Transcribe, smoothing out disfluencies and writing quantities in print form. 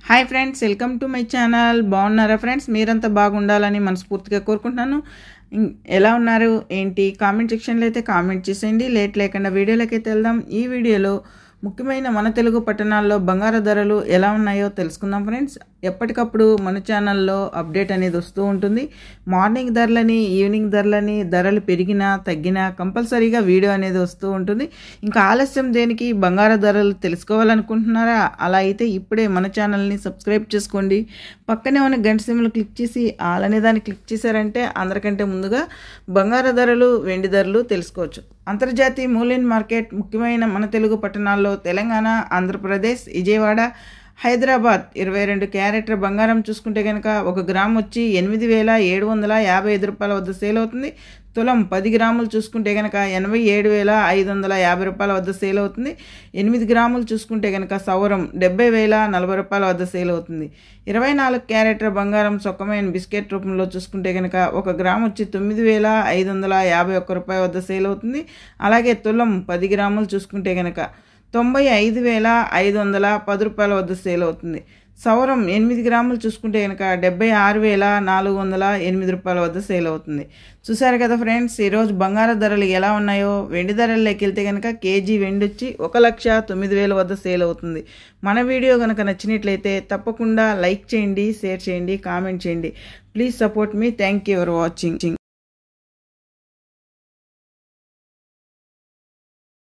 Hi friends, welcome to my channel. బాగున్నారా friends? మీరంతా బాగుండాలని మనస్ఫూర్తిగా కోరుకుంటున్నాను. ఎలా ఉన్నారు ఏంటి కామెంట్ సెక్షన్లో అయితే కామెంట్ చేసేయండి. లేట్ లేకుండా వీడియోలోకి అయితే వెళ్దాం. ఈ వీడియోలో ముఖ్యమైన మన తెలుగు పట్టణాల్లో బంగారు ధరలు ఎలా ఉన్నాయో తెలుసుకుందాం ఫ్రెండ్స్. ఎప్పటికప్పుడు మన ఛానల్లో అప్డేట్ అనేది వస్తూ ఉంటుంది. మార్నింగ్ ధరలని, ఈవినింగ్ ధరలని, ధరలు పెరిగినా తగ్గినా కంపల్సరీగా వీడియో అనేది వస్తూ ఉంటుంది. ఇంకా ఆలస్యం దేనికి? బంగారు ధరలు తెలుసుకోవాలనుకుంటున్నారా? అలా అయితే ఇప్పుడే మన ఛానల్ని సబ్స్క్రైబ్ చేసుకోండి. పక్కనే ఉన్న గంట సింబల్ క్లిక్ చేసి ఆల్ అనే దాన్ని క్లిక్ చేశారంటే అందరికంటే ముందుగా బంగారు ధరలు, వెండి ధరలు తెలుసుకోవచ్చు. అంతర్జాతీయ మూల్యం మార్కెట్ ముఖ్యమైన మన తెలుగు పట్టణాల్లో తెలంగాణ, ఆంధ్రప్రదేశ్, విజయవాడ, హైదరాబాద్ 22 క్యారెట్ల బంగారం చూసుకుంటే కనుక 1 గ్రామ్ వచ్చి 8,755 రూపాయల వద్ద సేల్ అవుతుంది. తులం 10 గ్రాములు చూసుకుంటే కనుక 87,550 రూపాయల వద్ద సేల్ అవుతుంది. 8 గ్రాములు చూసుకుంటే కనుక సౌరం 70,040 రూపాయల వద్ద సేల్ అవుతుంది. 24 క్యారెట్ల బంగారం సొక్కమైన బిస్కెట్ రూపంలో చూసుకుంటే కనుక 1 గ్రామ్ వచ్చి 9,551 రూపాయల వద్ద సేల్ అవుతుంది. అలాగే తులం 10 గ్రాములు చూసుకుంటే కనుక 95,510 రూపాయల వద్ద సేల్ అవుతుంది. సౌరం 8 గ్రాములు చూసుకుంటే కనుక 76,408 రూపాయల వద్ద సేల్ అవుతుంది. చూసారు కదా ఫ్రెండ్స్, ఈరోజు బంగారు ధరలు ఎలా ఉన్నాయో. వెండి ధరల్లోకి వెళ్తే కనుక కేజీ వెండి వచ్చి 1,09,000 వద్ద సేల్ అవుతుంది. మన వీడియో కనుక నచ్చినట్లయితే తప్పకుండా లైక్ చేయండి, షేర్ చేయండి, కామెంట్ చేయండి. Please support me. Thank you for watching.